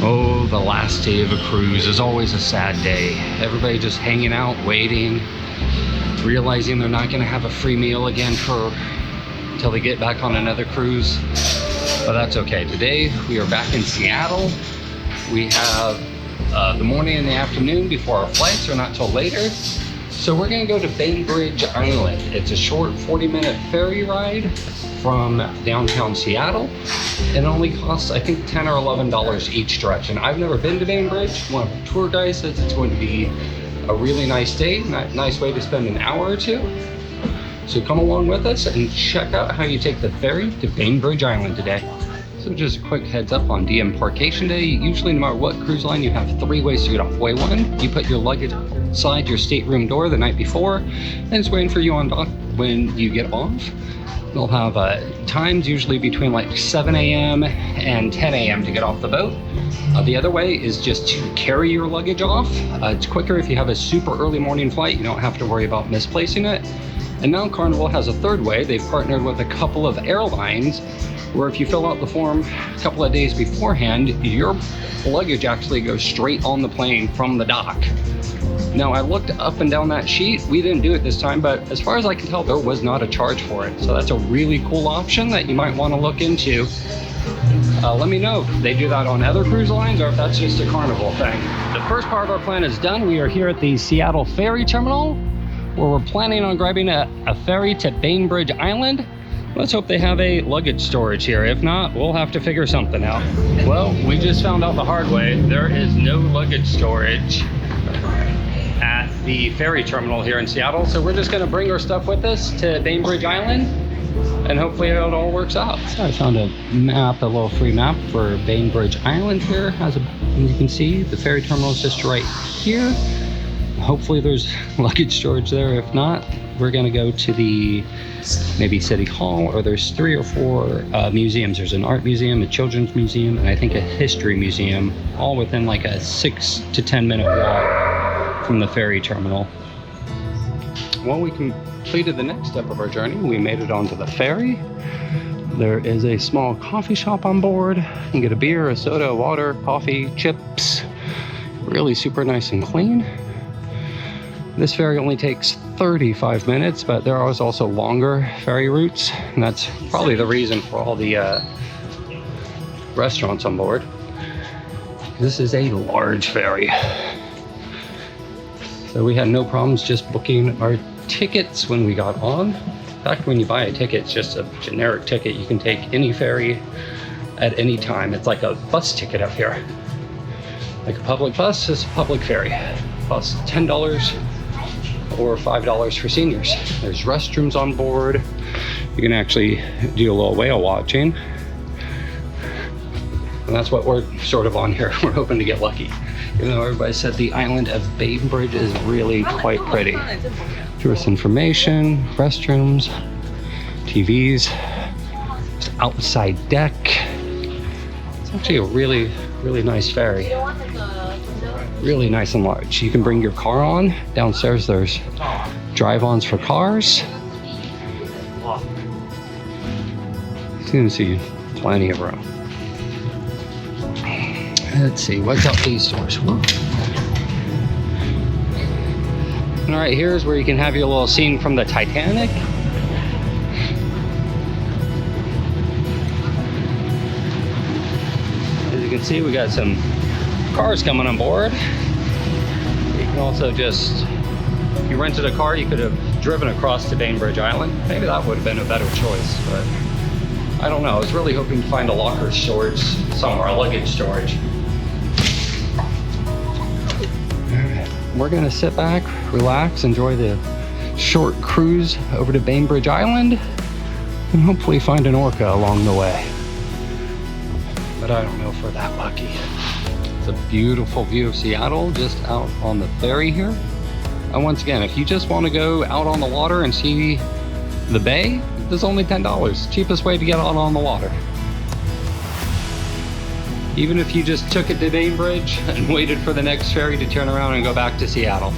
Oh, the last day of a cruise is always a sad day. Everybody just hanging out, waiting, realizing they're not going to have a free meal again until they get back on another cruise. But that's okay. Today we are back in Seattle. We have the morning and the afternoon before our flights are not till later. So we're going to go to Bainbridge Island. It's a short 40-minute ferry ride from downtown Seattle. It only costs, I think, $10 or $11 each direction. I've never been to Bainbridge. One of the tour guys says it's going to be a really nice day, nice way to spend an hour or two. So come along with us and check out how you take the ferry to Bainbridge Island today. So just a quick heads up on deembarkation day. Usually no matter what cruise line, you have 3 ways to get off. Way 1, you put your luggage outside your stateroom door the night before, and it's waiting for you on dock when you get off. They'll have times usually between like 7 a.m. and 10 a.m. to get off the boat. The other way is just to carry your luggage off. It's quicker if you have a super early morning flight. You don't have to worry about misplacing it. And now Carnival has a 3rd way. They've partnered with a couple of airlines where if you fill out the form a couple of days beforehand, your luggage actually goes straight on the plane from the dock. Now, I looked up and down that sheet. We didn't do it this time, but as far as I can tell, there was not a charge for it. So that's a really cool option that you might want to look into. Let me know if they do that on other cruise lines or if that's just a Carnival thing. The first part of our plan is done. We are here at the Seattle Ferry Terminal, where we're planning on grabbing a ferry to Bainbridge Island. Let's hope they have a luggage storage here. If not, we'll have to figure something out. Well, we just found out the hard way. There is no luggage storage at the ferry terminal here in Seattle. So we're just gonna bring our stuff with us to Bainbridge Island and hopefully it all works out. So I found a map, a little free map for Bainbridge Island here. As you can see, the ferry terminal is just right here. Hopefully there's luggage storage there. If not, we're gonna go to the maybe City Hall, or there's 3 or 4 museums. There's an art museum, a children's museum, and I think a history museum, all within like a 6 to 10 minute walk from the ferry terminal. Well, we completed the next step of our journey. We made it onto the ferry. There is a small coffee shop on board. You can get a beer, a soda, water, coffee, chips. Really super nice and clean. This ferry only takes 35 minutes, but there are also longer ferry routes, and that's probably the reason for all the restaurants on board. This is a large ferry. So we had no problems just booking our tickets when we got on. In fact, when you buy a ticket, it's just a generic ticket. You can take any ferry at any time. It's like a bus ticket up here. Like a public bus is a public ferry. Costs $10 or $5 for seniors. There's restrooms on board. You can actually do a little whale watching. And that's what we're sort of on here. We're hoping to get lucky. Even though everybody said the island of Bainbridge is really quite pretty. Tourist information, restrooms, TVs, outside deck. It's actually a really, really nice ferry. Really nice and large. You can bring your car on. Downstairs there's drive-ons for cars. You can see plenty of room. Let's see, what's up these doors? All right, here's where you can have your little scene from the Titanic. As you can see, we got some cars coming on board. You can also just, if you rented a car, you could have driven across to Bainbridge Island. Maybe that would have been a better choice, but I don't know. I was really hoping to find a locker storage somewhere, a luggage storage. We're gonna sit back, relax, enjoy the short cruise over to Bainbridge Island, and hopefully find an orca along the way. But I don't know if we're that lucky. It's a beautiful view of Seattle just out on the ferry here. And once again, if you just want to go out on the water and see the bay, there's only $10. Cheapest way to get out on the water. Even if you just took it to Bainbridge and waited for the next ferry to turn around and go back to Seattle.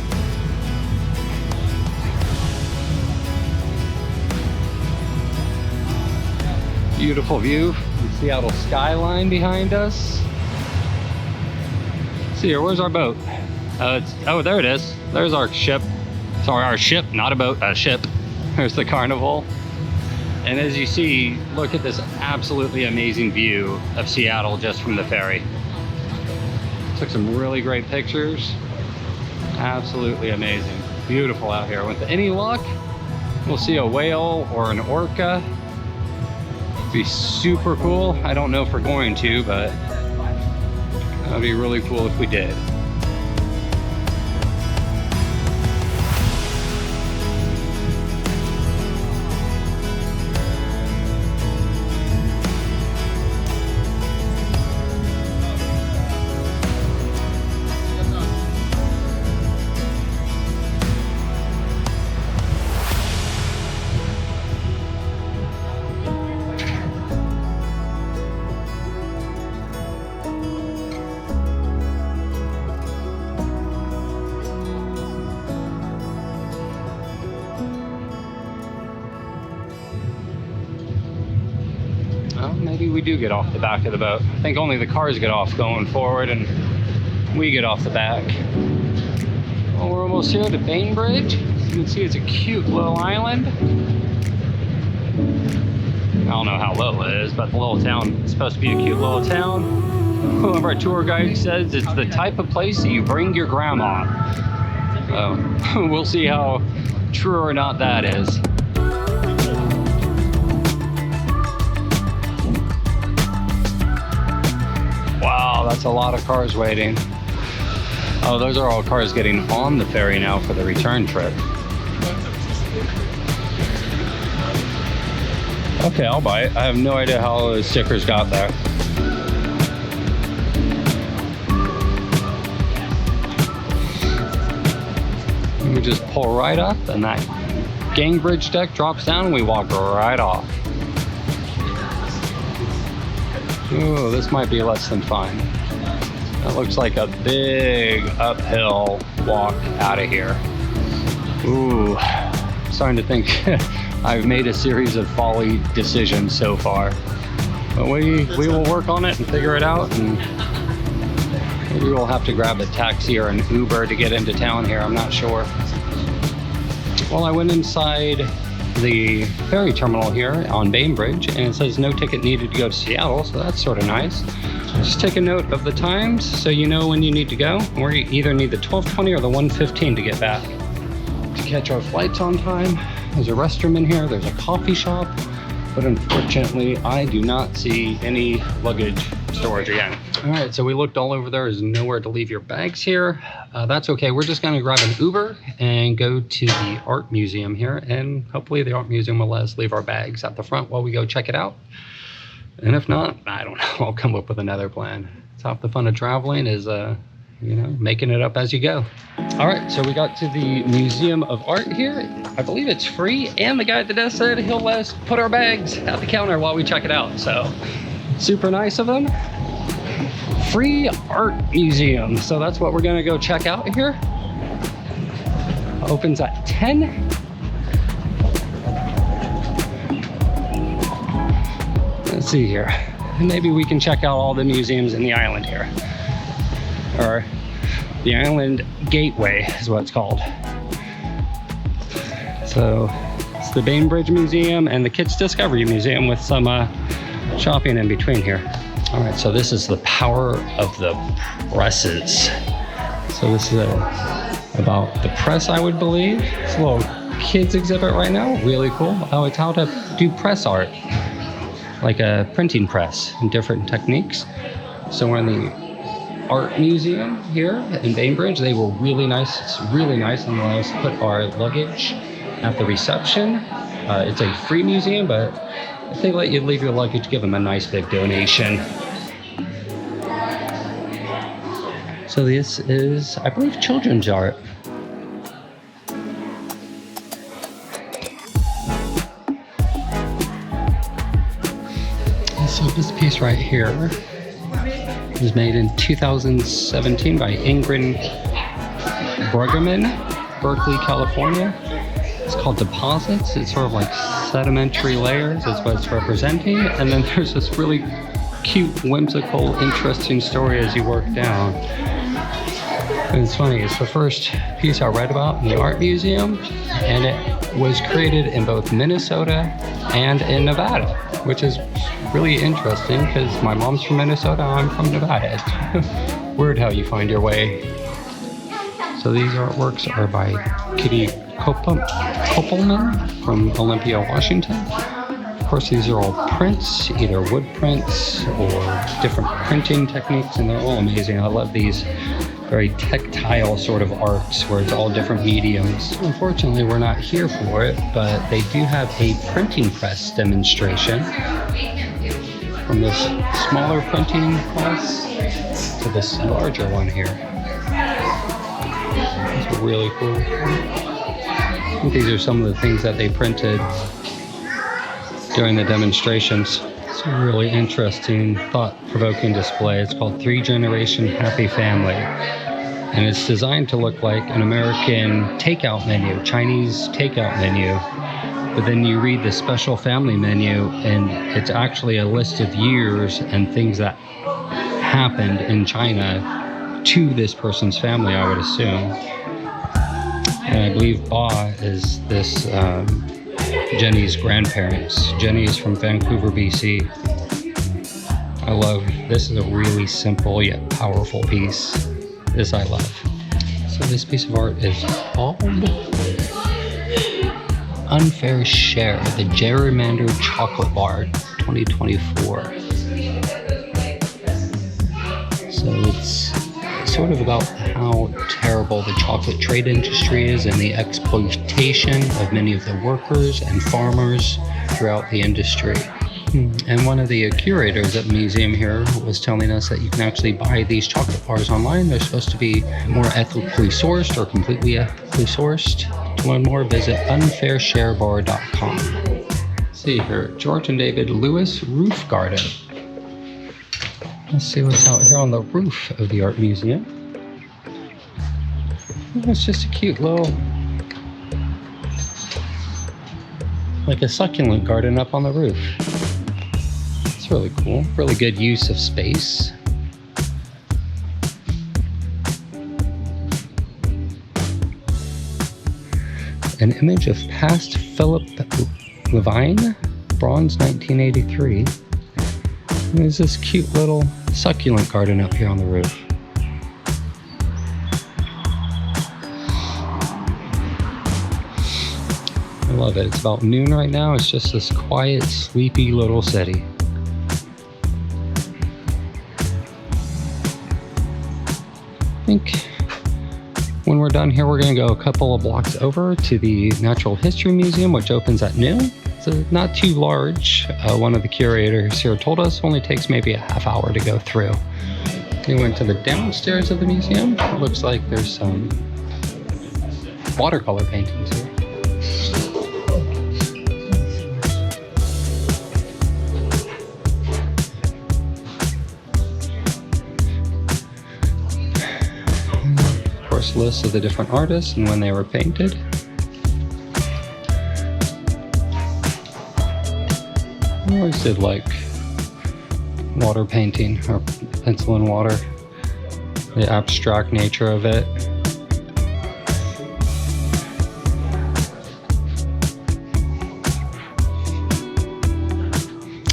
Beautiful view, the Seattle skyline behind us. see here, where's our boat? Oh, there it is. There's our ship. Sorry, our ship, not a boat, a ship. There's the Carnival. And as you see, look at this absolutely amazing view of Seattle just from the ferry. Took some really great pictures. Absolutely amazing. Beautiful out here. With any luck, we'll see a whale or an orca. It'd be super cool. I don't know if we're going to, but that'd be really cool if we did. Well, maybe we do get off the back of the boat. I think only the cars get off going forward and we get off the back. Well, we're almost here to Bainbridge. As you can see, it's a cute little island. I don't know how little it is, but the little town is supposed to be a cute little town. One of our tour guides says it's the type of place that you bring your grandma. So we'll see how true or not that is. Wow, that's a lot of cars waiting. Oh, those are all cars getting on the ferry now for the return trip. Okay, I'll buy it. I have no idea how those stickers got there. We just pull right up and that gang bridge deck drops down and we walk right off. Ooh, this might be less than fun. That looks like a big uphill walk out of here. Ooh, I'm starting to think I've made a series of folly decisions so far. But we will work on it and figure it out, and maybe we'll have to grab a taxi or an Uber to get into town here, I'm not sure. Well, I went inside the ferry terminal here on Bainbridge and it says no ticket needed to go to Seattle, so that's sort of nice. Just take a note of the times so you know when you need to go. We either need the 12:20 or the 1:15 to get back to catch our flights on time. There's a restroom in here, there's a coffee shop, but unfortunately I do not see any luggage storage again. All right, so we looked all over. There is nowhere to leave your bags here. That's okay. We're just going to grab an Uber and go to the art museum here, and hopefully the art museum will let us leave our bags at the front while we go check it out. And if not, I don't know. I'll come up with another plan. It's half the fun of traveling is, you know, making it up as you go. All right, so we got to the Museum of Art here. I believe it's free, and the guy at the desk said he'll let us put our bags at the counter while we check it out. So super nice of them. Free art museum. So that's what we're gonna go check out here. Opens at 10. Let's see here. Maybe we can check out all the museums in the island here. Or the Island Gateway is what it's called. So it's the Bainbridge Museum and the Kids Discovery Museum with some shopping in between here. All right, so this is the power of the presses. So this is about the press, I would believe. It's a little kids exhibit right now, really cool. Oh, it's how to do press art, like a printing press and different techniques. So we're in the art museum here in Bainbridge. They were really nice. It's really nice, and let us put our luggage at the reception. It's a free museum, but if they let you leave your luggage, give them a nice big donation. So this is, I believe, children's art. So this piece right here was made in 2017 by Ingrid Bruggeman, Berkeley, California. It's called Deposits. It's sort of like sedimentary layers is what it's representing. And then there's this really cute, whimsical, interesting story as you work down. And it's funny, it's the first piece I read about in the art museum, and it was created in both Minnesota and in Nevada, which is really interesting because my mom's from Minnesota, I'm from Nevada. It's weird how you find your way. So these artworks are by Kitty Koppelman from Olympia, Washington. Of course, these are all prints, either wood prints or different printing techniques, and they're all amazing. I love these very tactile sort of arts where it's all different mediums. Unfortunately, we're not here for it, but they do have a printing press demonstration from this smaller printing press to this larger one here. It's really cool. I think these are some of the things that they printed during the demonstrations. It's a really interesting, thought-provoking display. It's called 3-Generation Happy Family. And it's designed to look like an American takeout menu, Chinese takeout menu. But then you read the special family menu, and it's actually a list of years and things that happened in China to this person's family, I would assume. And I believe Ba is this Jenny's grandparents. Jenny is from Vancouver, BC. I love, this is a really simple yet powerful piece. This I love. So this piece of art is called Unfair Share, the Gerrymandered Chocolate Bar 2024. So it's sort of about how terrible the chocolate trade industry is and the exploitation of many of the workers and farmers throughout the industry. And one of the curators at the museum here was telling us that you can actually buy these chocolate bars online. They're supposed to be more ethically sourced or completely ethically sourced. To learn more, visit unfairsharebar.com. Let's see here, George and David Lewis Roof Garden. Let's see what's out here on the roof of the art museum. It's just a cute little, like a succulent garden up on the roof. It's really cool, really good use of space. An image of past Philip Levine, bronze 1983. There's this cute little succulent garden up here on the roof. I love it. It's about noon right now. It's just this quiet, sleepy little city. I think when we're done here, we're going to go a couple of blocks over to the Natural History Museum, which opens at noon. It's not too large. One of the curators here told us it only takes maybe a half hour to go through. We went to the downstairs of the museum. It looks like there's some watercolor paintings here. Of course, lists of the different artists and when they were painted. I always did like water painting or pencil and water, the abstract nature of it.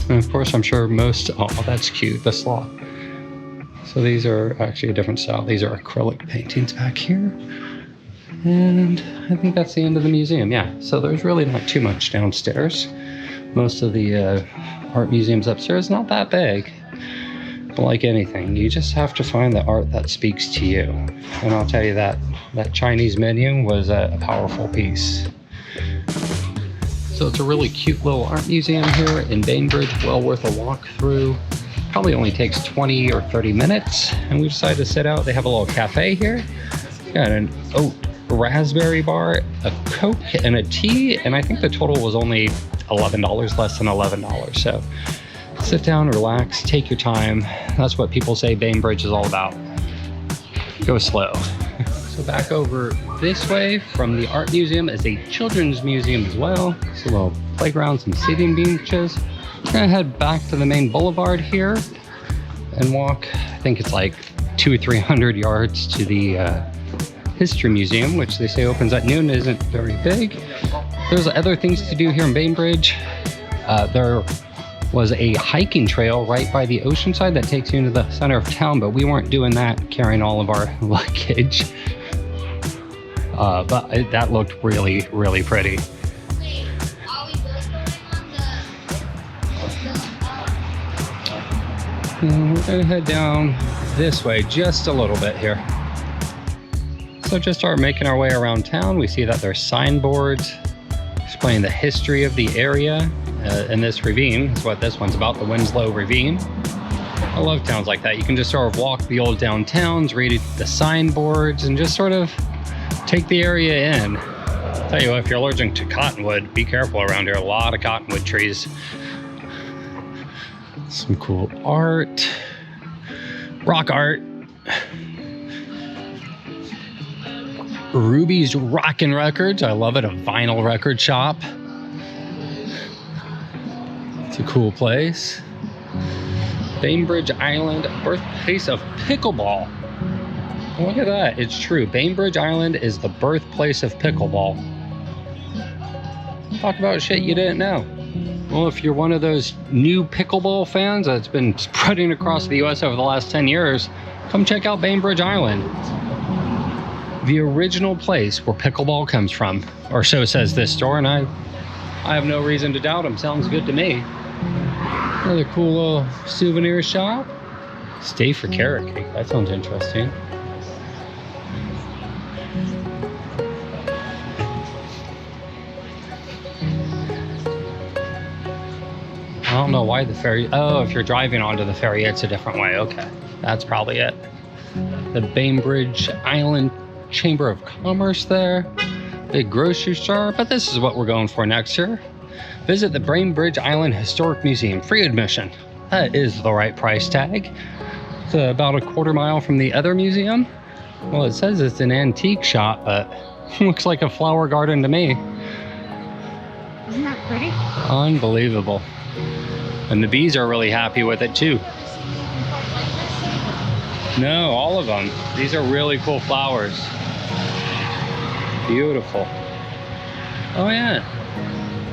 And of course, I'm sure most, oh, that's cute, the sloth. So these are actually a different style. These are acrylic paintings back here. And I think that's the end of the museum, yeah. So there's really not too much downstairs. Most of the art museums upstairs, not that big. But like anything, you just have to find the art that speaks to you. And I'll tell you that Chinese menu was a powerful piece. So it's a really cute little art museum here in Bainbridge, well worth a walk through. Probably only takes 20 or 30 minutes. And we decided to sit out. They have a little cafe here. Got an oat raspberry bar, a Coke, and a tea. And I think the total was only $11, less than $11. So sit down, relax, take your time. That's what people say Bainbridge is all about. Go slow. So back over this way from the art museum is a children's museum as well. It's a little playground, some seating benches. We're gonna head back to the main boulevard here and walk, I think it's like 200 or 300 yards to the History Museum, which they say opens at noon, isn't very big. There's other things to do here in Bainbridge. There was a hiking trail right by the ocean side that takes you into the center of town, but we weren't doing that, carrying all of our luggage. But that looked really, really pretty. And we're gonna head down this way just a little bit here. So just start making our way around town. We see that there's signboards explaining the history of the area. In this ravine is what this one's about, the Winslow Ravine. I love towns like that. You can just sort of walk the old downtowns, read the signboards, and just sort of take the area in. I'll tell you what, if you're allergic to cottonwood, be careful around here. A lot of cottonwood trees. Some cool art, rock art. Ruby's Rockin' Records. I love it, a vinyl record shop. It's a cool place. Bainbridge Island, birthplace of pickleball. Look at that, it's true. Bainbridge Island is the birthplace of pickleball. Talk about shit you didn't know. Well, if you're one of those new pickleball fans that's been spreading across the US over the last 10 years, come check out Bainbridge Island. The original place where pickleball comes from, or so says this store, and I have no reason to doubt them. Sounds good to me. Another cool little souvenir shop. Stay for carrot cake, that sounds interesting. I don't know why the ferry, oh, if you're driving onto the ferry, it's a different way. Okay, that's probably it. The Bainbridge Island Chamber of Commerce there. Big grocery store, but this is what we're going for next year. Visit the Bainbridge Island Historic Museum, free admission. That is the right price tag. It's about a quarter mile from the other museum. Well, it says it's an antique shop, but looks like a flower garden to me. Isn't that pretty? Unbelievable. And the bees are really happy with it too. No, all of them. These are really cool flowers. Beautiful. Oh yeah.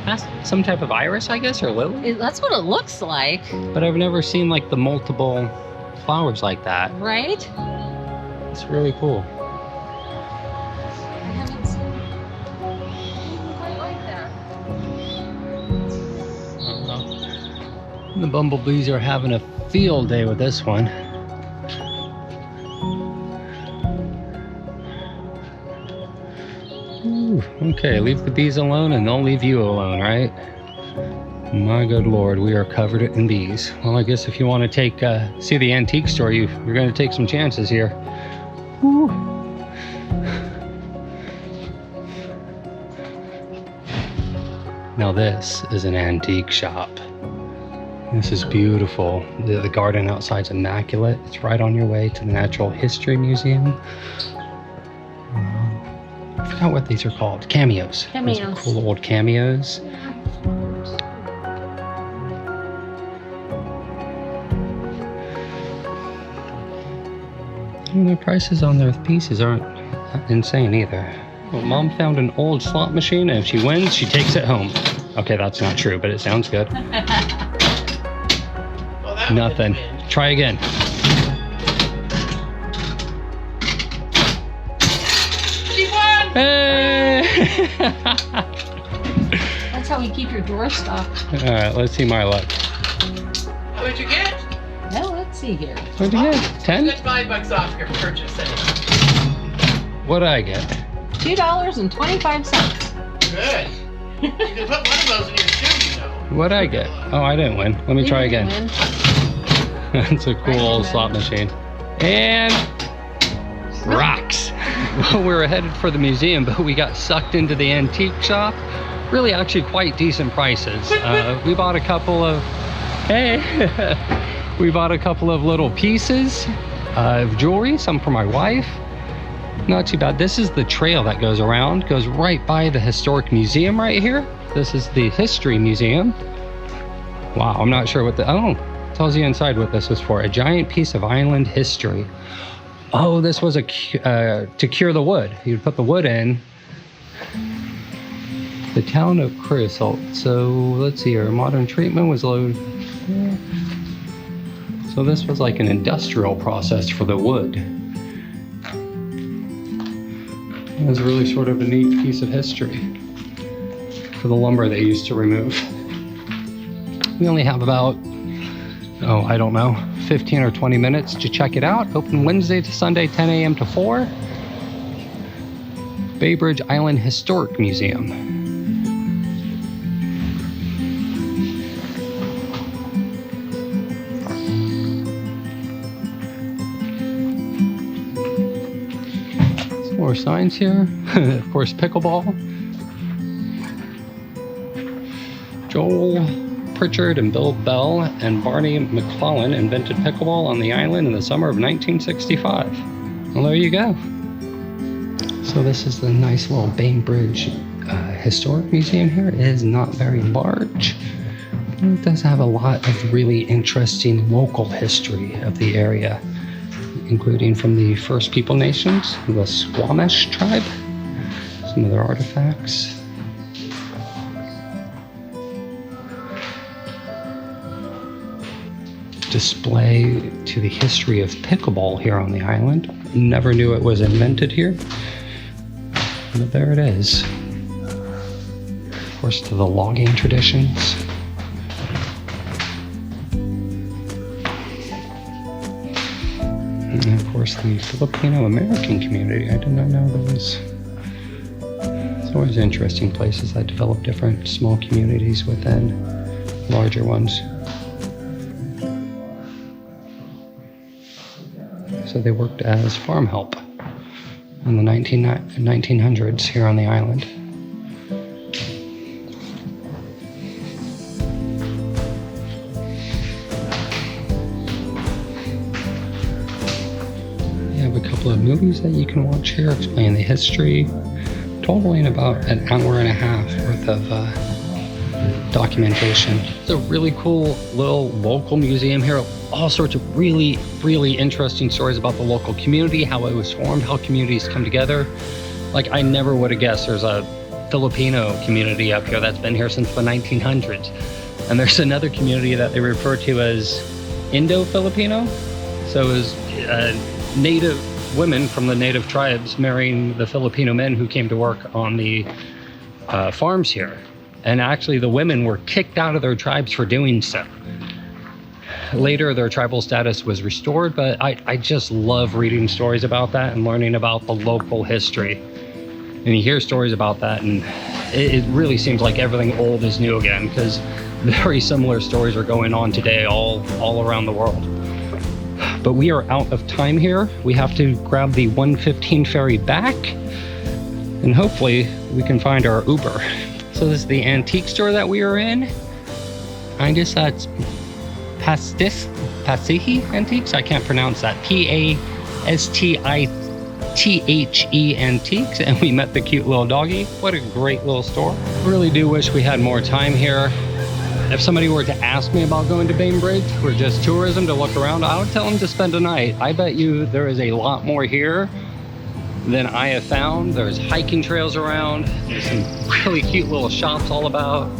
That's some type of iris, I guess, or lily? That's what it looks like. But I've never seen like the multiple flowers like that. Right? It's really cool. I haven't seen anything quite like that. The bumblebees are having a field day with this one. Ooh, okay, leave the bees alone and they'll leave you alone, right? My good Lord, we are covered in bees. Well, I guess if you want to take, see the antique store, you're going to take some chances here. Woo. Now this is an antique shop. This is beautiful. The garden outside's immaculate. It's right on your way to the Natural History Museum. I forgot what these are called. Cameos. Cameos. Those are cool old cameos. And the prices on their pieces aren't insane either. Well, Mom found an old slot machine, and if she wins, she takes it home. Okay, that's not true, but it sounds good. Nothing. Try again. She won! Hey! That's how we keep your door stocked. All right, let's see my luck. What'd you get? Well, let's see here. What'd you get? 10? That's $5 off your purchase. What'd I get? $2.25. Good. You can put one of those in your shoe, you know. What'd I get? Oh, I didn't win. Let me try You didn't again. win. It's a cool old slot machine. And rocks. Well, we were headed for the museum, but we got sucked into the antique shop. Really, actually quite decent prices. We bought a couple of, we bought a couple of little pieces of jewelry, some for my wife. Not too bad. This is the trail that goes around, goes right by the historic museum right here. This is the History Museum. Wow, I'm not sure what the, oh, tells you inside what this is for. A giant piece of island history. Oh, this was to cure the wood. You'd put the wood in. The town of Creosote. So let's see here. Modern treatment was loaded. So this was like an industrial process for the wood. It was really sort of a neat piece of history for the lumber they used to remove. We only have about, I don't know, 15 or 20 minutes to check it out. Open Wednesday to Sunday, 10 a.m. to 4. Bainbridge Island Historic Museum. Some more signs here. Of course, pickleball. Joel Pritchard and Bill Bell and Barney McClellan invented pickleball on the island in the summer of 1965. Well, there you go. So this is the nice little Bainbridge Historic Museum here. It is not very large. It does have a lot of really interesting local history of the area, including from the First People Nations, the Squamish tribe, some of their artifacts. Display to the history of pickleball here on the island. Never knew it was invented here, but there it is. Of course, to the logging traditions. And of course, the Filipino American community. I did not know there was. It's always interesting places that develop different small communities within larger ones. So they worked as farm help in the 1900s here on the island. You have a couple of movies that you can watch here explaining the history, totaling about an hour and a half worth of documentation. It's a really cool little local museum here. All sorts of really, really interesting stories about the local community, how it was formed, how communities come together. Like, I never would have guessed there's a Filipino community up here that's been here since the 1900s. And there's another community that they refer to as Indo-Filipino. So it was native women from the native tribes marrying the Filipino men who came to work on the farms here. And actually the women were kicked out of their tribes for doing so. Later, their tribal status was restored, but I just love reading stories about that and learning about the local history. And you hear stories about that, and it really seems like everything old is new again, because very similar stories are going on today all around the world. But we are out of time here. We have to grab the 1:15 ferry back, and hopefully we can find our Uber. So this is the antique store that we are in. I guess that's Pasihi Antiques. I can't pronounce that. P-A-S-T-I-T-H-E Antiques. And we met the cute little doggy. What a great little store. Really do wish we had more time here. If somebody were to ask me about going to Bainbridge or just tourism to look around, I would tell them to spend a night. I bet you there is a lot more here than I have found. There's hiking trails around. There's some really cute little shops all about.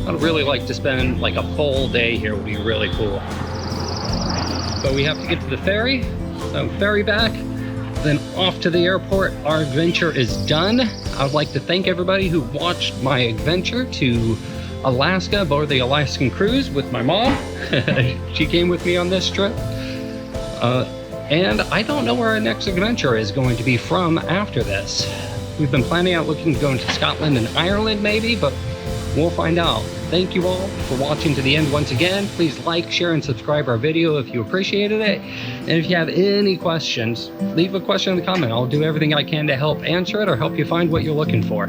I'd really like to spend like a full day here. Would be really cool. But we have to get to the ferry. So ferry back, then off to the airport. Our adventure is done. I would like to thank everybody who watched my adventure to Alaska aboard the Alaskan cruise with my mom. She came with me on this trip. And I don't know where our next adventure is going to be from after this. We've been planning out looking to go into Scotland and Ireland maybe, but we'll find out. Thank you all for watching to the end once again. Please like, share, and subscribe our video if you appreciated it. And if you have any questions, leave a question in the comment. I'll do everything I can to help answer it or help you find what you're looking for.